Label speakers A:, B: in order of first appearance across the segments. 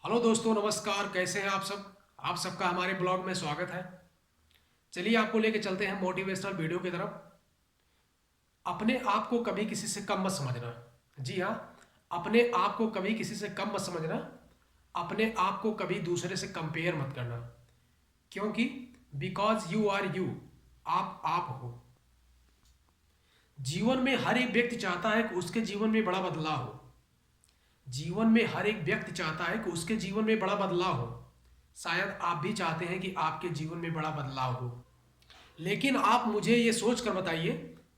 A: Hello दोस्तों, नमस्कार। कैसे हैं आप सब? आप सबका हमारे ब्लॉग में स्वागत है। चलिए आपको लेके चलते हैं मोटिवेशनल वीडियो की तरफ। अपने आप को कभी किसी से कम मत समझना। जी हाँ, अपने आप को कभी किसी से कम मत समझना। अपने आप को कभी दूसरे से कंपेयर मत करना, क्योंकि बिकॉज यू आर यू, आप हो। जीवन में हर एक व्यक्ति चाहता है कि उसके जीवन में बड़ा बदलाव हो। जीवन में हर एक व्यक्ति चाहता है कि उसके जीवन में बड़ा बदलाव हो। शायद आप भी चाहते हैं कि आपके जीवन में बड़ा बदलाव हो, लेकिन आप मुझे ये सोच कर बताइए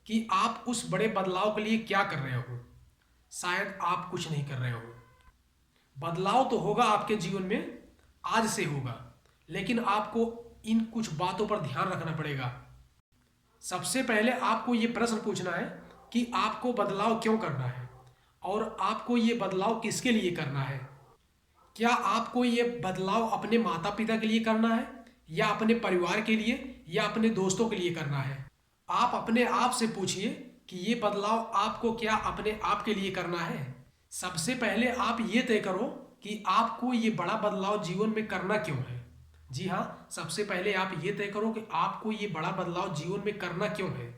A: कि आप उस बड़े बदलाव के लिए क्या कर रहे हो। शायद आप कुछ नहीं कर रहे हो। बदलाव तो होगा आपके जीवन में, आज से होगा, लेकिन आपको इन कुछ बातों पर ध्यान रखना पड़ेगा। सबसे पहले आपको ये प्रश्न पूछना है कि आपको बदलाव क्यों करना है और आपको ये बदलाव किसके लिए करना है। क्या आपको ये बदलाव अपने माता पिता के लिए करना है, या अपने परिवार के लिए, या अपने दोस्तों के लिए करना है? आप अपने आप से पूछिए कि ये बदलाव आपको क्या अपने आप के लिए करना है। सबसे पहले आप ये तय करो कि आपको ये बड़ा बदलाव जीवन में करना क्यों है। जी हाँ, सबसे पहले आप ये तय करो कि आपको ये बड़ा बदलाव जीवन में करना क्यों है।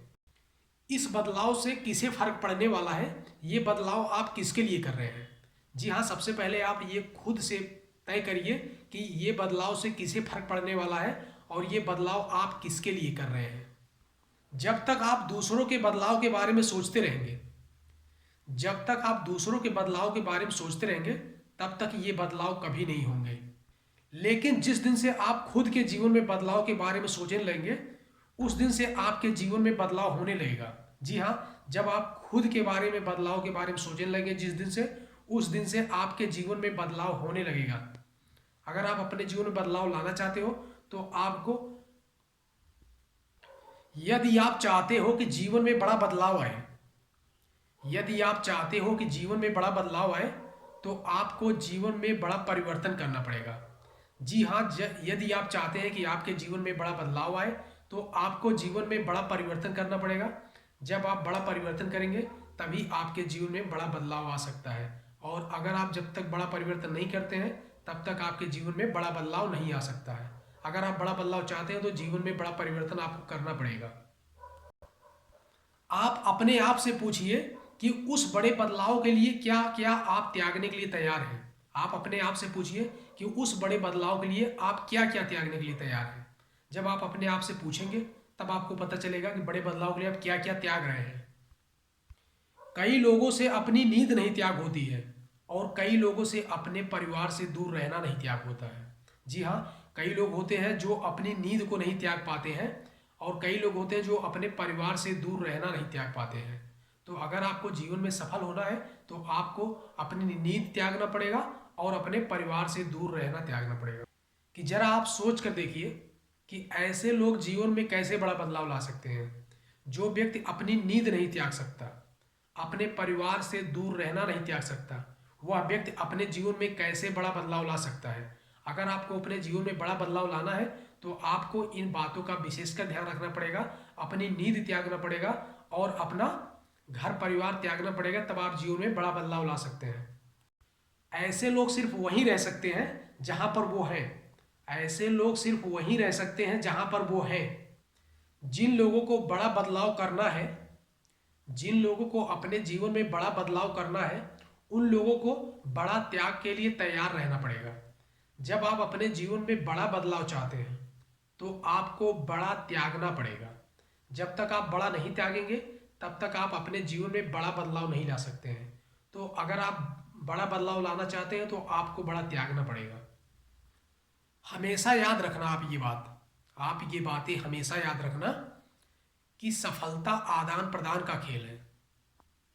A: इस बदलाव से किसे फर्क पड़ने वाला है, ये बदलाव आप किसके लिए कर रहे हैं। जी हाँ, सबसे पहले आप ये खुद से तय करिए कि ये बदलाव से किसे फर्क पड़ने वाला है और ये बदलाव आप किसके लिए कर रहे हैं। जब तक आप दूसरों के बदलाव के बारे में सोचते रहेंगे, जब तक आप दूसरों के बदलाव के बारे में सोचते रहेंगे, तब तक ये बदलाव कभी नहीं होंगे। लेकिन जिस दिन से आप खुद के जीवन में बदलाव के बारे में सोचने लगेंगे, उस दिन से आपके जीवन में बदलाव होने लगेगा। जी हाँ, जब आप खुद के बारे में बदलाव के बारे में सोचने लगेंगे जिस दिन से, उस दिन से आपके जीवन में बदलाव होने लगेगा। अगर आप अपने जीवन में बदलाव लाना चाहते हो तो आपको, यदि आप चाहते हो कि जीवन में बड़ा बदलाव आए, यदि आप चाहते हो कि जीवन में बड़ा बदलाव आए, तो आपको जीवन में बड़ा परिवर्तन करना पड़ेगा। जी हाँ, यदि आप चाहते हैं कि आपके जीवन में बड़ा बदलाव आए, तो आपको जीवन में बड़ा परिवर्तन करना पड़ेगा। जब आप बड़ा परिवर्तन करेंगे, तभी आपके जीवन में बड़ा बदलाव आ सकता है। और अगर आप जब तक बड़ा परिवर्तन नहीं करते हैं, तब तक आपके जीवन में बड़ा बदलाव नहीं आ सकता है। अगर आप बड़ा बदलाव चाहते हैं तो जीवन में बड़ा परिवर्तन आपको करना पड़ेगा। आप अपने आप से पूछिए कि उस बड़े बदलाव के लिए क्या क्या आप त्यागने के लिए तैयार हैं। आप अपने आप से पूछिए कि उस बड़े बदलाव के लिए आप क्या क्या त्यागने के लिए तैयार हैं। जब आप अपने आप से पूछेंगे, तब आपको पता चलेगा कि बड़े बदलाव के लिए आप क्या क्या त्याग रहे हैं। कई लोगों से अपनी नींद नहीं त्याग होती है, और कई लोगों से अपने परिवार से दूर रहना नहीं त्याग होता है। जी हाँ, कई लोग होते हैं जो अपनी नींद को नहीं त्याग पाते हैं, और कई लोग होते हैं जो अपने परिवार से दूर रहना नहीं त्याग पाते हैं। तो अगर आपको जीवन में सफल होना है, तो आपको अपनी नींद त्यागना पड़ेगा और अपने परिवार से दूर रहना त्यागना पड़ेगा। कि जरा आप सोच कर देखिए कि ऐसे लोग जीवन में कैसे बड़ा बदलाव ला सकते हैं। जो व्यक्ति अपनी नींद नहीं त्याग सकता, अपने परिवार से दूर रहना नहीं त्याग सकता, वह व्यक्ति अपने जीवन में कैसे बड़ा बदलाव ला सकता है। अगर आपको अपने जीवन में बड़ा बदलाव लाना है, तो आपको इन बातों का विशेषकर ध्यान रखना पड़ेगा। अपनी नींद त्यागना पड़ेगा और अपना घर परिवार त्यागना पड़ेगा, तब आप जीवन में बड़ा बदलाव ला सकते हैं। ऐसे लोग सिर्फ वहीं रह सकते हैं जहां पर वो हैं। ऐसे लोग सिर्फ वहीं रह सकते हैं जहां पर वो हैं। जिन लोगों को बड़ा बदलाव करना है, जिन लोगों को अपने जीवन में बड़ा बदलाव करना है, उन लोगों को बड़ा त्याग के लिए तैयार रहना पड़ेगा। जब आप अपने जीवन में बड़ा बदलाव चाहते हैं, तो आपको बड़ा त्यागना पड़ेगा। जब तक आप बड़ा नहीं त्यागेंगे, तब तक आप अपने जीवन में बड़ा बदलाव नहीं ला सकते हैं। तो अगर आप बड़ा बदलाव लाना चाहते हैं, तो आपको बड़ा त्यागना पड़ेगा। हमेशा याद रखना आप ये बातें हमेशा याद रखना कि सफलता आदान प्रदान का खेल है।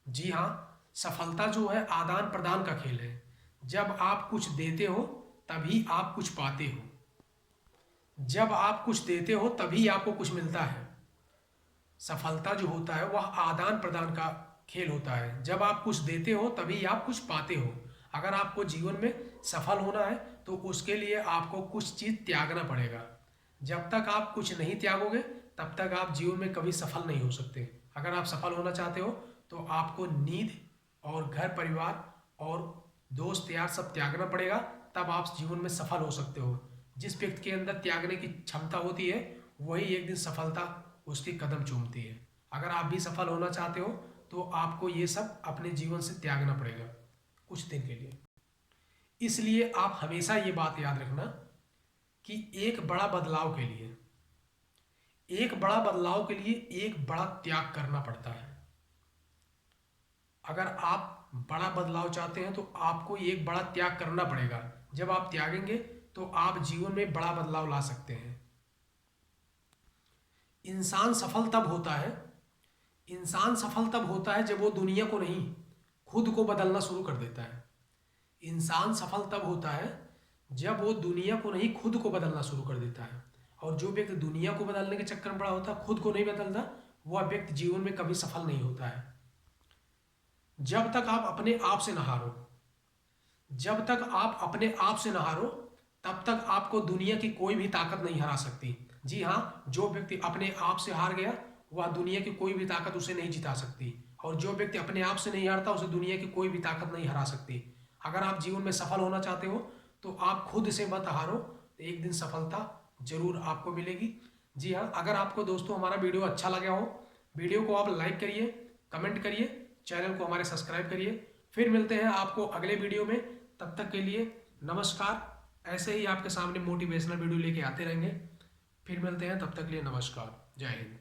A: जी हाँ, सफलता जो है आदान प्रदान का खेल है। जब आप कुछ देते हो, तभी आप कुछ पाते हो। जब आप कुछ देते हो, तभी आपको कुछ मिलता है। सफलता जो होता है वह आदान प्रदान का खेल होता है। जब आप कुछ देते हो, तभी आप कुछ पाते हो। अगर आपको जीवन में सफल होना है, तो उसके लिए आपको कुछ चीज़ त्यागना पड़ेगा। जब तक आप कुछ नहीं त्यागोगे, तब तक आप जीवन में कभी सफल नहीं हो सकते। अगर आप सफल होना चाहते हो, तो आपको नींद और घर परिवार और दोस्त यार सब त्यागना पड़ेगा, तब आप जीवन में सफल हो सकते हो। जिस व्यक्ति के अंदर त्यागने की क्षमता होती है वही एक दिन सफलता उसकी कदम चूमती है। अगर आप भी सफल होना चाहते हो तो आपको ये सब अपने जीवन से त्यागना पड़ेगा कुछ दिन के लिए। इसलिए आप हमेशा ये बात याद रखना कि एक बड़ा बदलाव के लिए एक बड़ा त्याग करना पड़ता है। अगर आप बड़ा बदलाव चाहते हैं तो आपको एक बड़ा त्याग करना पड़ेगा। जब आप त्यागेंगे तो आप जीवन में बड़ा बदलाव ला सकते हैं। इंसान सफल तब होता है जब वो दुनिया को नहीं, खुद को बदलना शुरू कर देता है। इंसान सफल तब होता है जब वो दुनिया को नहीं, खुद को बदलना शुरू कर देता है। और जो व्यक्ति दुनिया को बदलने के चक्कर में पड़ा होता है, खुद को नहीं बदलता, वह व्यक्ति जीवन में कभी सफल नहीं होता है। जब तक आप अपने आप से न हारो, तब तक आपको दुनिया की कोई भी ताकत नहीं हरा सकती। जी हाँ, जो व्यक्ति अपने आप से हार गया वह दुनिया की कोई भी ताकत उसे नहीं जिता सकती। और जो व्यक्ति अपने आप से नहीं हारता उसे दुनिया की कोई भी ताकत नहीं हरा सकती। अगर आप जीवन में सफल होना चाहते हो तो आप खुद से मत हारो, तो एक दिन सफलता जरूर आपको मिलेगी। जी हाँ, अगर आपको दोस्तों हमारा वीडियो अच्छा लगा हो, वीडियो को आप लाइक करिए, कमेंट करिए, चैनल को हमारे सब्सक्राइब करिए। फिर मिलते हैं आपको अगले वीडियो में। तब तक के लिए नमस्कार। ऐसे ही आपके सामने मोटिवेशनल वीडियो लेके आते रहेंगे। फिर मिलते हैं, तब तक के लिए नमस्कार, जय हिंद।